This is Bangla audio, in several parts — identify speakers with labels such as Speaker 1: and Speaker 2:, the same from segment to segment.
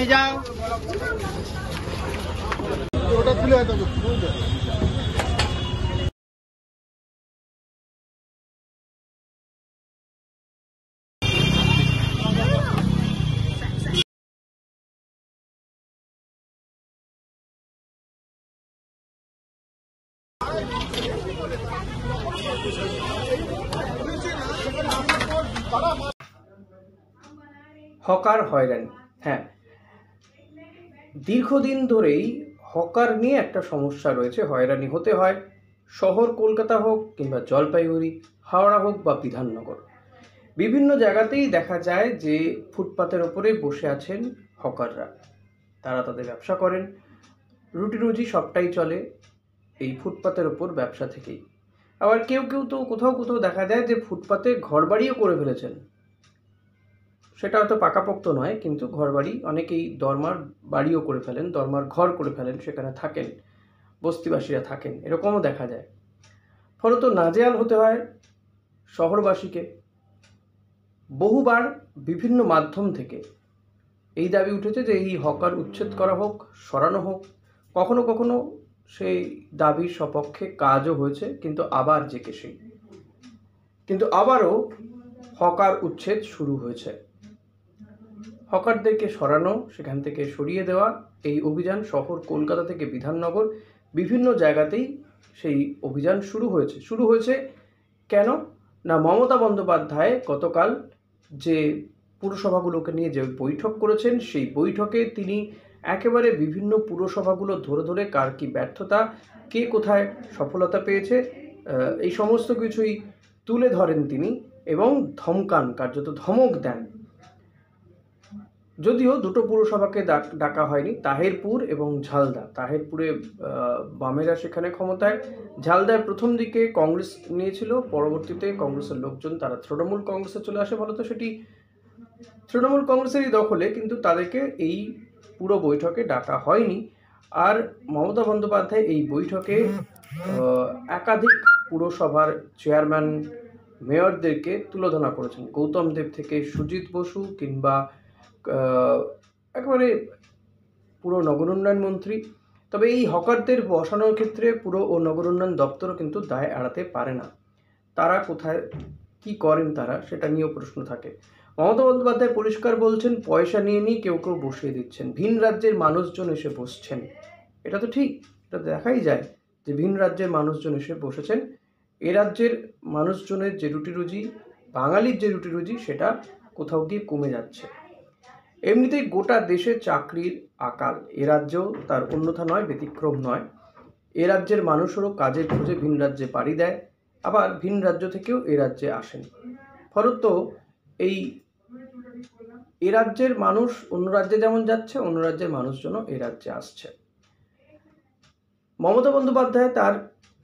Speaker 1: নিয়ে যাও। ওটা তুলে হয়তো
Speaker 2: হকার হয়রানি। হ্যাঁ, দীর্ঘদিন ধরেই হকার নিয়ে একটা সমস্যা রয়েছে। হয়রানি হতে হয়, শহর কলকাতা হোক কিংবা জলপাইগুড়ি, হাওড়া হোক বা বিধাননগর, বিভিন্ন জায়গাতেই দেখা যায় যে ফুটপাতের ওপরে বসে আছেন হকাররা। তারা তাদের ব্যবসা করেন, রুটি রুজি সবটাই চলে এই ফুটপাতের ওপর ব্যবসা থেকেই। আবার কেউ কেউ তো কোথাও কোথাও দেখা যায় যে ফুটপাতে ঘরবাড়িও করে ফেলেছেন। সেটা হয়তো পাকাপোক্ত নয়, কিন্তু ঘরবাড়ি অনেকেই দরমার বাড়িও করে ফেলেন, দরমার ঘর করে ফেলেন, সেখানে থাকেন, বস্তিবাসীরা থাকেন, এরকমও দেখা যায়। ফলত নাজেহাল হতে হয় শহরবাসীকে। বহুবার বিভিন্ন মাধ্যম থেকে এই দাবি উঠেছে যে এই হকার উচ্ছেদ করা হোক, সরানো হোক। কখনো কখনো সেই দাবির সপক্ষে কাজও হয়েছে, কিন্তু আবার যে কে সেই, কিন্তু আবারও হকার উচ্ছেদ শুরু হয়েছে। হকারদেরকে সরানো, সেখান থেকে সরিয়ে দেওয়া, এই অভিযান শহর কলকাতা থেকে বিধাননগর বিভিন্ন জায়গাতেই সেই অভিযান শুরু হয়েছে কেন না, মমতা বন্দ্যোপাধ্যায় গতকাল যে পুরসভাগুলোকে নিয়ে যে বৈঠক করেছেন, সেই বৈঠকে তিনি একেবারে বিভিন্ন পুরসভাগুলো ধরে ধরে কার কি ব্যর্থতা, কে কোথায় সফলতা পেয়েছে, এই সমস্ত কিছুই তুলে ধরেন তিনি এবং ধমকান, কার্যত ধমক দেন। যদিও দুটো পুরসভাকে ডাকা হয়নি, তাহেরপুর এবং ঝালদা। তাহেরপুরে বামেরা সেখানে ক্ষমতায়, ঝালদায় প্রথম দিকে কংগ্রেস নিয়েছিল, পরবর্তীতে কংগ্রেসের লোকজন তারা তৃণমূল কংগ্রেসে চলে আসে, ফলত সেটি তৃণমূল কংগ্রেসেরই দখলে, কিন্তু তাদেরকে এই পুরো বৈঠকে ডাকা হয়নি। আর মমতা বন্দ্যোপাধ্যায় এই বৈঠকে একাধিক পুরসভার চেয়ারম্যান, মেয়রদেরকে তুলোধনা করেছেন, গৌতম দেব থেকে সুজিত বসু কিংবা একেবারে পুরো নগর উন্নয়ন মন্ত্রী। তবে এই হকারদের বসানোর ক্ষেত্রে পুরো ও নগর উন্নয়ন দপ্তরও কিন্তু দায় এড়াতে পারে না। তারা কোথায় কি করেন তারা, সেটা নিয়েও প্রশ্ন থাকে। মমতা বন্দ্যোপাধ্যায় পরিষ্কার বলছেন, পয়সা নিয়ে নিয়ে কেউ কেউ বসিয়ে দিচ্ছেন, ভিন রাজ্যের মানুষজন এসে বসছেন। এটা তো ঠিক, এটা দেখাই যায় যে ভিন রাজ্যের মানুষজন এসে বসেছেন। এ রাজ্যের মানুষজনের যে রুটি রুজি, বাঙালির যে রুটি রুজি, সেটা কোথাও গিয়ে কমে যাচ্ছে। এমনিতেই গোটা দেশে চাকরির আকাল, এ রাজ্যেও তার অন্যথা নয়, ব্যতিক্রম নয়। এ রাজ্যের মানুষেরও কাজের খোঁজে ভিন রাজ্যে পাড়ি দেয়, আবার ভিন রাজ্য থেকেও এ রাজ্যে আসেন। ফলত এ রাজ্যের মানুষ অন্য রাজ্যে যেমন যাচ্ছে, অন্য রাজ্যের মানুষজনও এ রাজ্যে আসছে। মমতা বন্দ্যোপাধ্যায় তার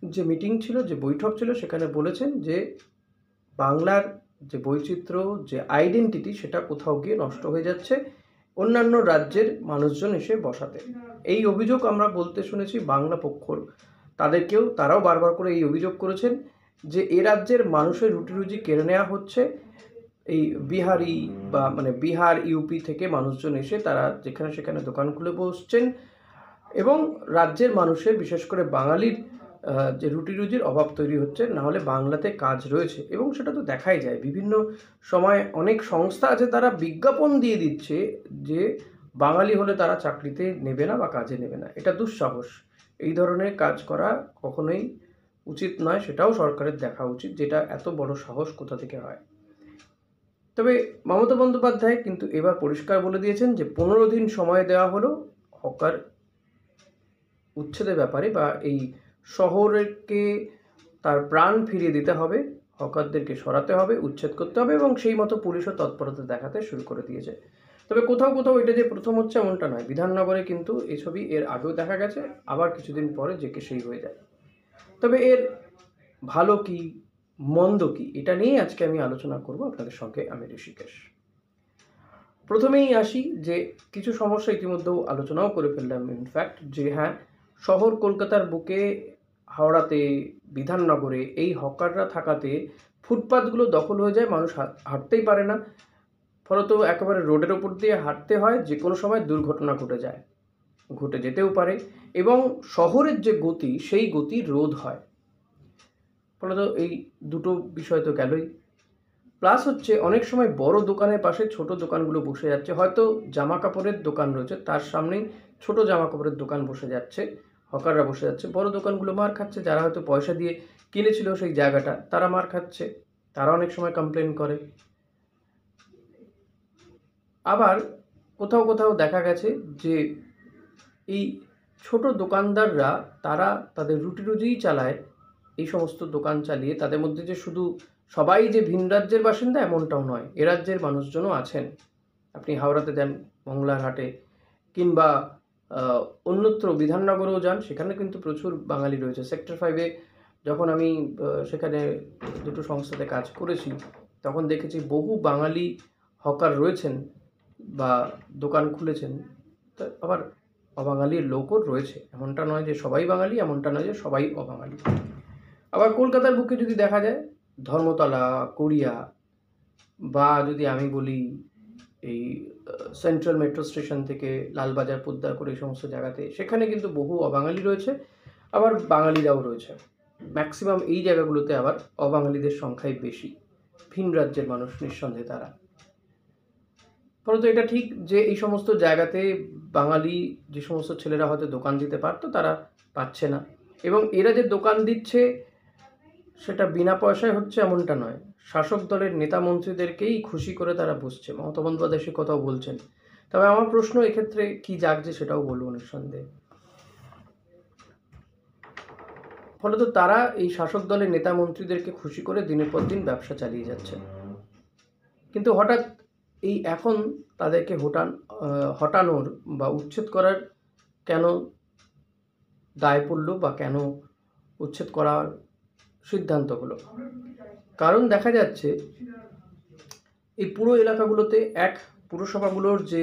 Speaker 2: যে মিটিং ছিল, যে বৈঠক ছিল, সেখানে বলেছেন যে বাংলার যে বৈচিত্র্য, যে আইডেন্টিটি, সেটা কোথাও গিয়ে নষ্ট হয়ে যাচ্ছে অন্যান্য রাজ্যের মানুষজন এসে বসাতে। এই অভিযোগ আমরা বলতে শুনেছি বাংলা পক্ষর, তারাও বারবার করে এই অভিযোগ করেছেন যে এ রাজ্যের মানুষের রুটি রুজি কেড়ে নেওয়া হচ্ছে। এই বিহারি বা বিহার, ইউপি থেকে মানুষজন এসে তারা যেখানে সেখানে দোকান খুলে বসছেন এবং রাজ্যের মানুষের, বিশেষ করে বাঙালির যে রুটি রুজির অভাব তৈরি হচ্ছে। না হলে বাংলাতে কাজ রয়েছে, এবং সেটা তো দেখাই যায়। বিভিন্ন সময় অনেক সংস্থা আছে, তারা বিজ্ঞাপন দিয়ে দিচ্ছে যে বাঙালি হলে তারা চাকরিতে নেবে না বা কাজে নেবে না। এটা দুঃসাহস। এই ধরনের কাজ করা কখনোই উচিত নয়, সেটাও সরকারের দেখা উচিত, যেটা এত বড় সাহস কোথা থেকে হয়। তবে মমতা বন্দ্যোপাধ্যায় কিন্তু এবার পরিষ্কার বলে দিয়েছেন যে 15 দিন সময় দেওয়া হলো হকার উচ্ছেদের ব্যাপারে, বা এই শহরকে তার প্রাণ ফিরিয়ে দিতে হবে, হকারদেরকে সরাতে হবে, উচ্ছেদ করতে হবে, এবং সেই মতো পুলিশও তৎপরতা দেখাতে শুরু করে দিয়েছে। তবে কোথাও কোথাও এটা যে প্রথম হচ্ছে এমনটা নয়, বিধাননগরে কিন্তু এই ছবি এর আগেও দেখা গেছে, আবার কিছুদিন পরে যে কে সেই হয়ে যায়। তবে এর ভালো কি মন্দ কি, এটা নিয়ে আজকে আমি আলোচনা করব আপনাদের সঙ্গে। আমি ঋষিকেশ। প্রথমেই আসি যে কিছু সমস্যা ইতিমধ্যেও আলোচনাও করে ফেললাম ইনফ্যাক্ট, যে হ্যাঁ, শহর কলকাতার বুকে, হাওড়াতে, বিধাননগরে এই হকাররা থাকাতে ফুটপাতগুলো দখল হয়ে যায়, মানুষ হাঁটতেই পারে না। ফলত একেবারে রোডের ওপর দিয়ে হাঁটতে হয়, যে কোনো সময় দুর্ঘটনা ঘটে যেতেও পারে, এবং শহরের যে গতি সেই গতি রোধ হয়। ফলত এই দুটো বিষয় তো গেলই। প্লাস হচ্ছে অনেক সময় বড় দোকানের পাশে ছোট দোকানগুলো বসে যাচ্ছে, হয়তো জামা কাপড়ের দোকান রয়েছে, তার সামনেই ছোট জামা কাপড়ের দোকান বসে যাচ্ছে, হকাররা বসে যাচ্ছে, বড় দোকানগুলো মার খাচ্ছে। যারা হয়তো পয়সা দিয়ে কিনেছিল সেই জায়গাটা, তারা মার খাচ্ছে, তারা অনেক সময় কমপ্লেন করে। আবার কোথাও কোথাও দেখা গেছে যে এই ছোট দোকানদাররা তারা তাদের রুটি রুজিই চালায়, এই সমস্ত দোকান চালিয়ে। তাদের মধ্যে যে শুধু সবাই যে ভিন রাজ্যের বাসিন্দা এমনটাও নয়, এ রাজ্যের মানুষজনও আছেন। আপনি হাওড়াতে যান, মংলার হাটে, কিংবা অন্যত্র বিধাননগরেও যান, সেখানে কিন্তু প্রচুর বাঙালি রয়েছে। সেক্টর 5-এ যখন আমি সেখানে দুটো সংস্থাতে কাজ করেছি, তখন দেখেছি বহু বাঙালি হকার রয়েছেন বা দোকান খুলেছেন। আবার অবাঙালির লোকও রয়েছে, এমনটা নয় যে সবাই বাঙালি, এমনটা নয় যে সবাই অবাঙালি। আবার কলকাতার বুকে যদি দেখা যায়, ধর্মতলা, কোরিয়া, বা যদি আমি বলি এই সেন্ট্রাল মেট্রো স্টেশন থেকে লালবাজার, পোদ্দার করে এই সমস্ত জায়গাতে, সেখানে কিন্তু বহু অবাঙালি রয়েছে, আবার বাঙালিরাও রয়েছে। ম্যাক্সিমাম এই জায়গাগুলোতে আবার অবাঙালিদের সংখ্যাই বেশি, ভিন রাজ্যের মানুষ নিঃসন্দেহে তারা। ফলত এটা ঠিক যে এই সমস্ত জায়গাতে বাঙালি যে সমস্ত ছেলেরা হয়তো দোকান দিতে পারতো, তারা পাচ্ছে না। এবং এরা যে দোকান দিচ্ছে সেটা বিনা পয়সায় হচ্ছে এমনটা নয়, শাসক দলের নেতা মন্ত্রীদেরকেই খুশি করে তারা বসছে। মমতা বন্দ্যোপাধ্যায় সে কথাও বলছেন। তবে আমার প্রশ্ন এক্ষেত্রে কি জাগছে সেটাও বলবো নিঃসন্দেহে। ফলত তারা এই শাসক দলের নেতা মন্ত্রীদেরকে খুশি করে দিনের পর দিন ব্যবসা চালিয়ে যাচ্ছে। কিন্তু হঠাৎ এই এখন তাদেরকে হটানোর বা উচ্ছেদ করার কেন দায় পড়ল, বা কেন উচ্ছেদ করার সিদ্ধান্ত হলো? কারণ দেখা যাচ্ছে এই পুরো এলাকাগুলোতে পুরসভাগুলোর যে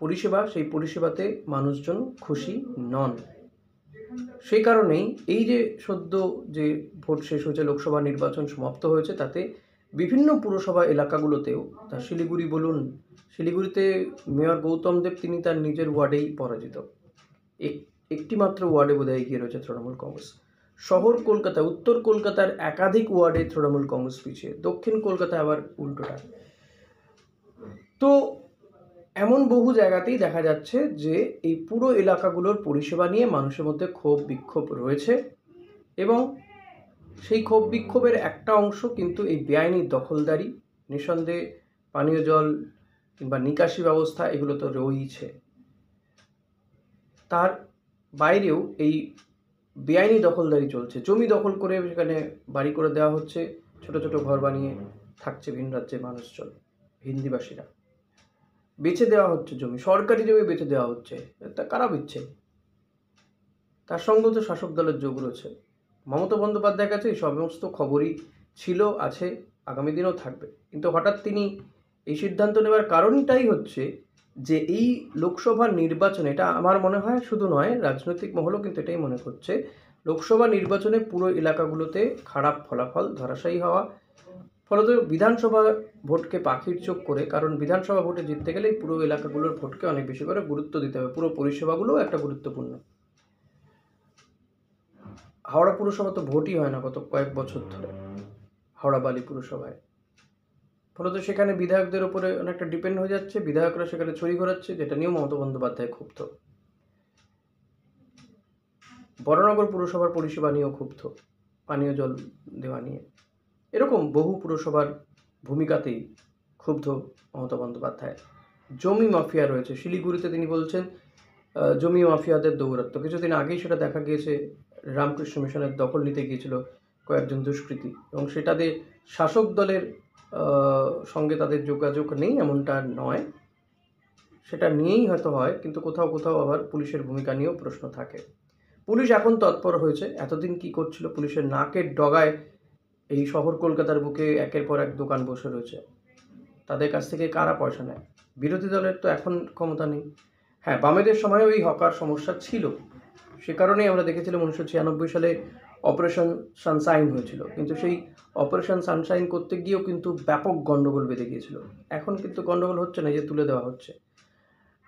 Speaker 2: পরিষেবা, সেই পরিষেবাতে মানুষজন খুশি নন। সেই কারণেই এই যে সদ্য যে ভোট শেষ হয়েছে, লোকসভা নির্বাচন সমাপ্ত হয়েছে, তাতে বিভিন্ন পুরসভা এলাকাগুলোতেও, তা শিলিগুড়ি বলুন, শিলিগুড়িতে মেয়র গৌতম দেব তিনি তার নিজের ওয়ার্ডেই পরাজিত, একটি মাত্র ওয়ার্ডে বোধহয় এগিয়ে রয়েছে তৃণমূল কংগ্রেস। শহর কলকাতা, উত্তর কলকাতার একাধিক ওয়ার্ডে তৃণমূল কংগ্রেস পিছিয়ে, দক্ষিণ কলকাতায় আবার উল্টোটা। তো এমন বহু জায়গাতেই দেখা যাচ্ছে যে এই পুরো এলাকাগুলোর পরিষেবা নিয়ে মানুষের মধ্যে ক্ষোভ বিক্ষোভ রয়েছে, এবং সেই ক্ষোভ বিক্ষোভের একটা অংশ কিন্তু এই বেআইনি দখলদারি, নিঃসন্দেহে পানীয় জল কিংবা নিকাশি ব্যবস্থা, এগুলো তো রয়েছে। তার বাইরেও এই বেআইনি দখলদারি চলছে, জমি দখল করে সেখানে বাড়ি করে দেওয়া হচ্ছে, ছোট ছোট ঘর বানিয়ে থাকছে ভিন রাজ্যের মানুষজন, হিন্দিভাষীরা। বেচে দেওয়া হচ্ছে জমি, সরকারি জমি বেচে দেওয়া হচ্ছে। তা কারা দিচ্ছে? তার সঙ্গে তো শাসক দলের যোগ রয়েছে। মমতা বন্দ্যোপাধ্যায়ের কাছে এই সমস্ত খবরই ছিল, আছে, আগামী দিনেও থাকবে। কিন্তু হঠাৎ তিনি এই সিদ্ধান্ত নেওয়ার কারণটাই হচ্ছে যে এই লোকসভা নির্বাচনে, এটা আমার মনে হয় শুধু নয়, রাজনৈতিক মহলও কিন্তু এটাই মনে করছে, লোকসভা নির্বাচনে পুরো এলাকাগুলোতে খারাপ ফলাফল, ধরাশায়ী হওয়া। ফলত বিধানসভা ভোটকে পাখির চোখ করে, কারণ বিধানসভা ভোটে জিততে গেলে পুরো এলাকাগুলোর ভোটকে অনেক বেশি করে গুরুত্ব দিতে হবে, পুরো পরিষেবাগুলোও একটা গুরুত্বপূর্ণ। হাওড়া পুরসভা তো ভোটই হয় না গত কয়েক বছর ধরে, হাওড়া বালি পুরসভায়। ফলত সেখানে বিধায়কদের উপরে অনেকটা ডিপেন্ড হয়ে যাচ্ছে, বিধায়করা সেখানে ছড়ি ঘোরাচ্ছে, যেটা নিয়েও মমতা বন্দ্যোপাধ্যায় ক্ষুব্ধ। বড়নগর পুরসভার পরিষেবা নিয়েও ক্ষুব্ধ, পানীয় জল দেওয়া নিয়ে। এরকম বহু পুরসভার ভূমিকাতেই ক্ষুব্ধ মমতা বন্দ্যোপাধ্যায়। জমি মাফিয়া রয়েছে শিলিগুড়িতে, তিনি বলছেন জমি মাফিয়াদের দৌরাত্ম্য। কিছুদিন আগেই সেটা দেখা গিয়েছে, রামকৃষ্ণ মিশনের দখল নিতে গিয়েছিল কয়েকজন দুষ্কৃতী, এবং সেটাতে শাসক দলের সঙ্গে তাদের যোগাযোগ নেই এমনটা নয়, সেটা নিয়েই হয়তো হয়, কিন্তু কোথাও কোথাও আবার পুলিশের ভূমিকা নিয়েও প্রশ্ন থাকে। পুলিশ এখন তৎপর হয়েছে, এতদিন কি করছিল? পুলিশের নাকের ডগায় এই শহর কলকাতার বুকে একের পর এক দোকান বসে রয়েছে, তাদের কাছ থেকে কারা পয়সা নেয়? বিরোধী দলের তো এখন ক্ষমতা নেই। হ্যাঁ, বামেদের সময়ও এই হকার সমস্যা ছিল, সে কারণেই আমরা দেখেছিলাম 1996 সালে অপারেশন সানশাইন হয়েছিল, কিন্তু সেই অপারেশন সানশাইন করতে গিয়েও কিন্তু ব্যাপক গণ্ডগোল বেঁধে গিয়েছিল। এখন কিন্তু গণ্ডগোল হচ্ছে না, যে তুলে দেওয়া হচ্ছে,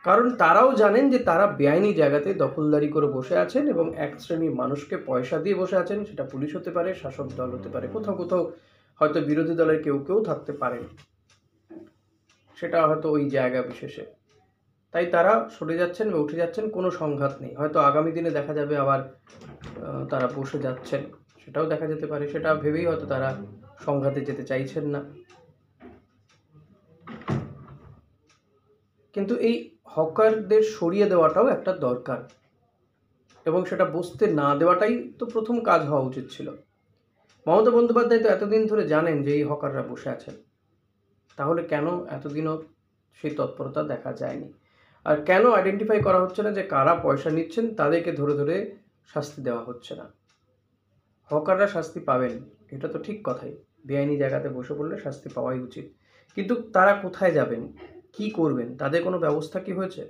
Speaker 2: কারণ তারাও জানেন যে তারা বেআইনি জায়গাতে দখলদারি করে বসে আছেন এবং এক শ্রেণীর মানুষকে পয়সা দিয়ে বসে আছেন। সেটা পুলিশ হতে পারে, শাসক দল হতে পারে, কোথাও কোথাও হয়তো বিরোধী দলের কেউ কেউ থাকতে পারেন, সেটা হয়তো ওই জায়গা বিশেষে। তাই তারা সরে যাচ্ছেন বা উঠে যাচ্ছেন, কোনো সংঘাত নেই। হয়তো আগামী দিনে দেখা যাবে আবার তারা বসে যাচ্ছেন, সেটাও দেখা যেতে পারে। সেটা ভেবেই হয়তো তারা সংঘাতে যেতে চাইছেন না। কিন্তু এই হকারদের সরিয়ে দেওয়াটাও একটা দরকার, এবং সেটা বসতে না দেওয়াটাই তো প্রথম কাজ হওয়া উচিত ছিল। মমতা বন্দ্যোপাধ্যায় তো এতদিন ধরে জানেন যে এই হকাররা বসে আছেন, তাহলে কেন এতদিনও সেই তৎপরতা দেখা যায়নি? আর কেন আইডেন্টিফাই করা হচ্ছে না যে কারা পয়সা নিচ্ছেন, তাদেরকে ধরে ধরে শাস্তি দেওয়া হচ্ছে না? হকাররা শাস্তি পাবেন, এটা তো ঠিক কথাই, বেআইনি জায়গাতে বসে পড়লে শাস্তি পাওয়াই উচিত, কিন্তু তারা কোথায় যাবেন, কি করবেন, তাদের কোনো ব্যবস্থা কি হয়েছে?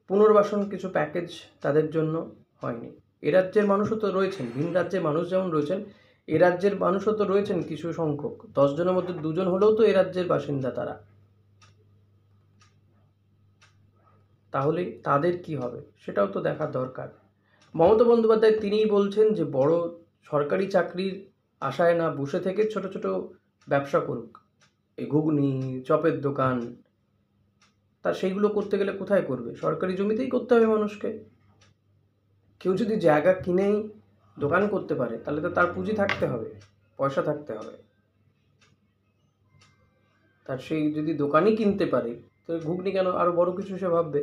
Speaker 2: পুনর্বাসন কিছু প্যাকেজ তাদের জন্য হয়নি। এ রাজ্যের মানুষও তো রয়েছেন, ভিন রাজ্যের মানুষ যেমন রয়েছেন, এ রাজ্যের মানুষও তো রয়েছেন কিছু সংখ্যক। 10 জনের মধ্যে 2 জন হলেও তো এ রাজ্যের বাসিন্দা তারা। তাহলে তাদের কি হবে সেটাও তো দেখার দরকার। মমতা বন্দ্যোপাধ্যায় তিনিই বলছেন যে বড় সরকারি চাকরির আশায় না বসে থেকে ছোট ছোট ব্যবসা করুক, এই ঘুগনি, চপের দোকান। তা সেইগুলো করতে গেলে কোথায় করবে? সরকারি জমিতেই করতে হবে মানুষকে। কেউ যদি জায়গা কিনেই দোকান করতে পারে, তাহলে তো তার পুঁজি থাকতে হবে, পয়সা থাকতে হবে। তার সেই যদি দোকানই কিনতে পারে, তো ঘুগনি কেন আরো বড় কিছু সে ভাববে?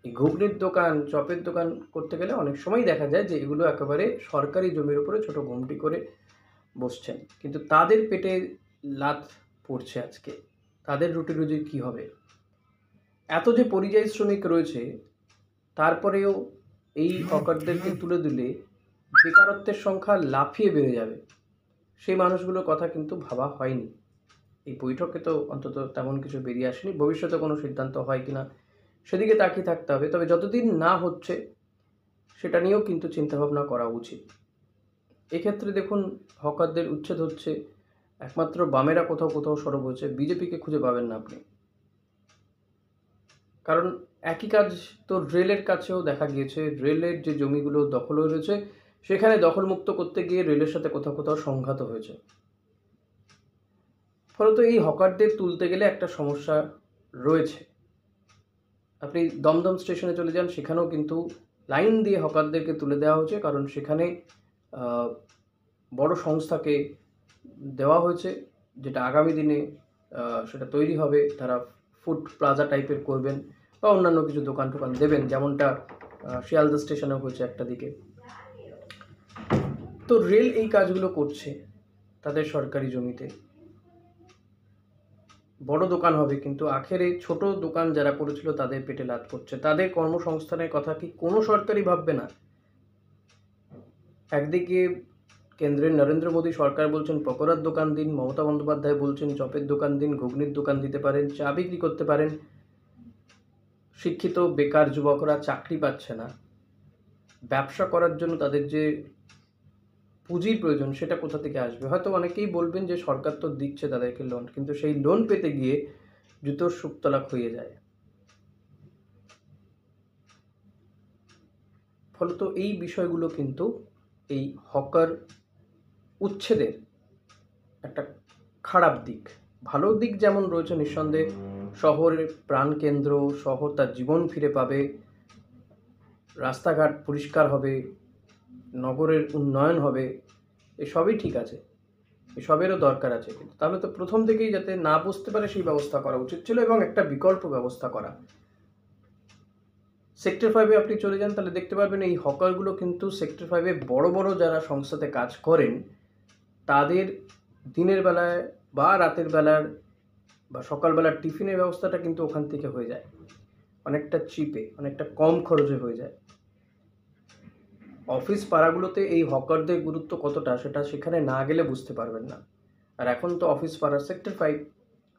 Speaker 2: এই ঘুগনির দোকান, চপের দোকান করতে গেলে অনেক সময় দেখা যায় যে এগুলো একেবারে সরকারি জমির উপরে ছোট ঘুমটি করে বসছেন, কিন্তু তাদের পেটে লাথ পড়ছে আজকে। তাদের রুটি রুজির কী হবে? এত যে পরিযায়ী শ্রমিক রয়েছে, তারপরেও এই হকারদেরকে তুলে দিলে বেকারত্বের সংখ্যা লাফিয়ে বেড়ে যাবে। সেই মানুষগুলোর কথা কিন্তু ভাবা হয়নি। এই বৈঠকে তো অন্তত তেমন কিছু বেরিয়ে আসেনি। ভবিষ্যতে কোনো সিদ্ধান্ত হয় কিনা সেদিকে তাকিয়ে থাকতে হবে। তবে যতদিন না হচ্ছে সেটা নিয়েও কিন্তু চিন্তাভাবনা করা উচিত। এক্ষেত্রে দেখুন, হকারদের উচ্ছেদ হচ্ছে, একমাত্র বামেরা কোথাও কোথাও সরব হয়েছে, বিজেপিকে খুঁজে পাবেন না আপনি। কারণ একই কাজ তো রেলের কাছেও দেখা গিয়েছে। রেলের যে জমিগুলো দখল হয়ে রয়েছে, সেখানে দখলমুক্ত করতে গিয়ে রেলের সাথে কোথাও কোথাও সংঘাত হয়েছে। ফলত এই হকারদের তুলতে গেলে একটা সমস্যা রয়েছে। আপনি দমদম স্টেশনে চলে যান, সেখানেও কিন্তু লাইন দিয়ে হকারদেরকে তুলে দেওয়া হয়েছে, কারণ সেখানে বড় সংস্থাকে দেওয়া হয়েছে, যেটা আগামী দিনে সেটা তৈরি হবে। তারা ফুড প্লাজা টাইপের করবেন বা অন্যান্য কিছু দোকান টোকান দেবেন, যেমনটা শিয়ালদা স্টেশনেও হয়েছে একটা দিকে। তো রেল এই কাজগুলো করছে তাদের সরকারি জমিতে। বড় দোকান হবে, কিন্তু আখেরে ছোট দোকান যারা করেছিল তাদের পেটে লাথ পড়ছে। তাদের কর্মসংস্থানের কথা কি কোনো সরকারই ভাববে না? একদিকে কেন্দ্রের নরেন্দ্র মোদী সরকার বলছেন পকোড়ার দোকান দিন, মমতা বন্দ্যোপাধ্যায় বলছেন চপের দোকান দিন, ঘুগনির দোকান দিতে পারেন, চা বিক্রি করতে পারেন। শিক্ষিত বেকার যুবকরা চাকরি পাচ্ছে না, ব্যবসা করার জন্য তাদের যে পুঁজির প্রয়োজন সেটা কোথা থেকে আসবে? হয়তো অনেকেই বলবেন যে সরকার তো দিচ্ছে তাদেরকে লোন, কিন্তু সেই লোন পেতে গিয়ে জুতোর সুপতলা খুইয়ে যায়। ফলত এই বিষয়গুলো কিন্তু এই হকার উচ্ছেদের একটা খারাপ দিক। ভালো দিক যেমন রয়েছে নিঃসন্দেহে, শহরের প্রাণকেন্দ্র, শহর তার জীবন ফিরে পাবে, রাস্তাঘাট পরিষ্কার হবে, নগরের উন্নয়ন হবে, এসবই ঠিক আছে, এসবেরও দরকার আছে। কিন্তু তাহলে তো প্রথম থেকেই যাতে না বুঝতে পারে সেই ব্যবস্থা করা উচিত ছিল, এবং একটা বিকল্প ব্যবস্থা করা। সেক্টর 5-এ আপনি চলে যান, তাহলে দেখতে পারবেন এই হকারগুলো কিন্তু সেক্টর 5-এ বড় বড় যারা সংস্থাতে কাজ করেন, তাদের দিনের বেলায় বা রাতের বেলার বা সকালবেলার টিফিনের ব্যবস্থাটা কিন্তু ওখান থেকে হয়ে যায়, অনেকটা চিপে, অনেকটা কম খরচে হয়ে যায়। অফিস পাড়াগুলোতে এই হকারদের গুরুত্ব কতটা সেটা সেখানে না গেলে বুঝতে পারবেন না। আর এখন তো অফিস পাড়া সেক্টর 5,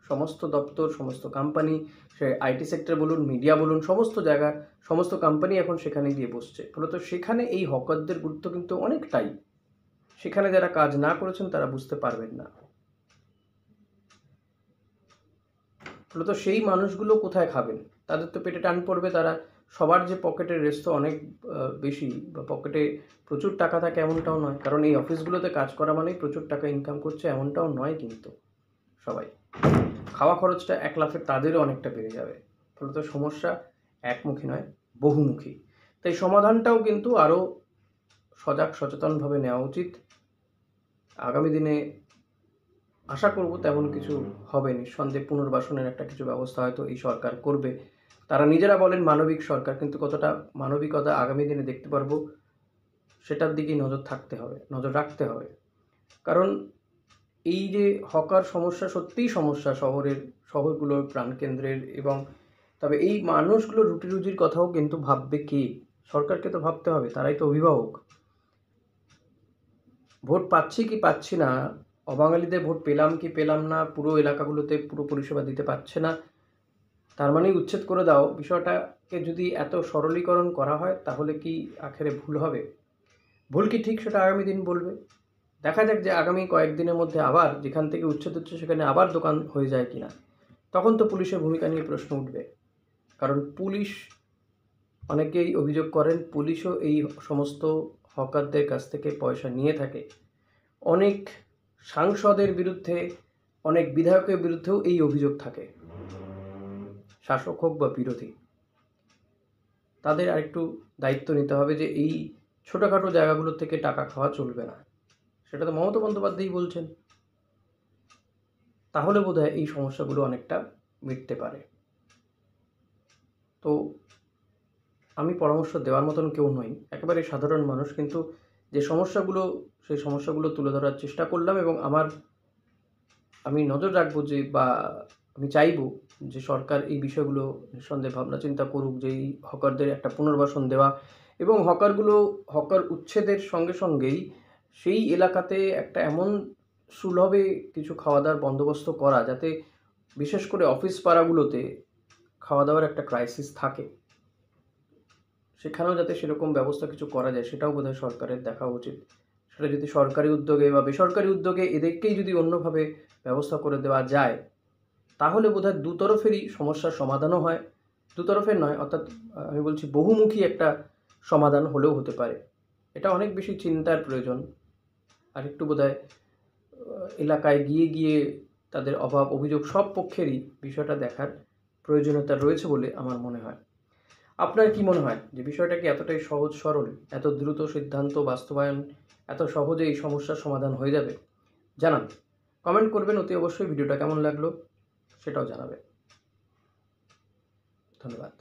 Speaker 2: সমস্ত দপ্তর, সমস্ত কোম্পানি, সে আইটি সেক্টর বলুন, মিডিয়া বলুন, সমস্ত জায়গা, সমস্ত কোম্পানি এখন সেখানে গিয়ে বসছে। ফলত সেখানে এই হকারদের গুরুত্ব কিন্তু অনেকটাই। সেখানে যারা কাজ না করেছেন তারা বুঝতে পারবেন না। ফলত সেই মানুষগুলো কোথায় খাবেন? তাদের তো পেটে টান পড়বে। তারা সবার যে পকেটের রেস তো অনেক বেশি, বা পকেটে প্রচুর টাকা থাকে এমনটাও নয়। কারণ এই অফিসগুলোতে কাজ করা মানেই প্রচুর টাকা ইনকাম করছে এমনটাও নয় কিন্তু সবাই। খাওয়া খরচটা এক লাফে তাদেরও অনেকটা বেড়ে যাবে। ফলত সমস্যা একমুখী নয়, বহুমুখী। তাই সমাধানটাও কিন্তু আরও সজাগ সচেতনভাবে নেওয়া উচিত। আগামী দিনে আশা করব তেমন কিছু হবে। নিঃসন্দেহে পুনর্বাসনের একটা কিছু ব্যবস্থা হয়তো এই সরকার করবে। তারা নিজেরা বলেন মানবিক সরকার, কিন্তু কতটা মানবিকতা আগামী দিনে দেখতে পারবো সেটার দিকেই নজর রাখতে হবে। কারণ এই যে হকার সমস্যা সত্যিই সমস্যা শহরগুলোর প্রাণকেন্দ্রের, এবং তবে এই মানুষগুলোর রুটি রুজির কথাও কিন্তু ভাববে কে? সরকারকে তো ভাবতে হবে, তারাই তো অভিভাবক। ভোট পাচ্ছি কি পাচ্ছি না, অবাঙালিদের ভোট পেলাম কি পেলাম না, পুরো এলাকাগুলোতে পুরো পরিষেবা দিতে পারছে না, তার মানেই উচ্ছেদ করে দাও। বিষয়টাকে যদি এত সরলীকরণ করা হয় তাহলে কি আখেরে ভুল হবে? ভুল কি ঠিক সেটা আগামী দিন বলবে। দেখা যাক যে আগামী কয়েকদিনের মধ্যে আবার যেখান থেকে উচ্ছেদ হচ্ছে সেখানে আবার দোকান হয়ে যায় কিনা। তখন তো পুলিশের ভূমিকা নিয়ে প্রশ্ন উঠবে। কারণ পুলিশ, অনেকেই অভিযোগ করেন পুলিশও এই সমস্ত হকারদের কাছ থেকে পয়সা নিয়ে থাকে। অনেক সাংসদের বিরুদ্ধে, অনেক বিধায়কের বিরুদ্ধেও এই অভিযোগ থাকে, শাসক হোক বা বিরোধী। তাদের আরেকটু দায়িত্ব নিতে হবে যে এই ছোটোখাটো জায়গাগুলো থেকে টাকা খাওয়া চলবে না। সেটা তো মমতা বন্দ্যোপাধ্যায়ই বলছেন। তাহলে বোধহয় এই সমস্যাগুলো অনেকটা মিটতে পারে। তো আমি পরামর্শ দেওয়ার মতন কেউ নই, একেবারে সাধারণ মানুষ, কিন্তু যে সমস্যাগুলো, সেই সমস্যাগুলো তুলে ধরার চেষ্টা করলাম। এবং আমি নজর রাখবো যে, বা আমি চাইবো যে সরকার এই বিষয়গুলো নিঃসন্দেহে ভাবনা চিন্তা করুক, যে এই হকারদের একটা পুনর্বাসন দেওয়া, এবং হকার উচ্ছেদের সঙ্গে সঙ্গেই সেই এলাকাতে একটা এমন সুলভে কিছু খাওয়া দাওয়ার বন্দোবস্ত করা, যাতে বিশেষ করে অফিস পাড়াগুলোতে খাওয়া দাওয়ার একটা ক্রাইসিস থাকে, সেখানেও যাতে সেরকম ব্যবস্থা কিছু করা যায় সেটাও বোধহয় সরকারের দেখা উচিত। সেটা যদি সরকারি উদ্যোগে বা বেসরকারি উদ্যোগে এদেরকেই যদি অন্যভাবে ব্যবস্থা করে দেওয়া যায়, তাহলে বোধহয় দুতরফেরই সমস্যার সমাধানও হয়। দুতরফের নয়, অর্থাৎ আমি বলছি বহুমুখী একটা সমাধান হলেও হতে পারে। এটা অনেক বেশি চিন্তার প্রয়োজন। আর একটু বোধহয় এলাকায় গিয়ে গিয়ে তাদের অভাব অভিযোগ সব পক্ষেরই বিষয়টা দেখার প্রয়োজনীয়তা রয়েছে বলে আমার মনে হয়। আপনার কি মনে হয় যে বিষয়টা কি এতটাই সহজ সরল, এত দ্রুত সিদ্ধান্ত বাস্তবায়ন, এত সহজে এই সমস্যার সমাধান হয়ে যাবে? জানান, কমেন্ট করবেন অতি অবশ্যই। ভিডিওটা কেমন লাগলো সেটাও জানাবেন। ধন্যবাদ।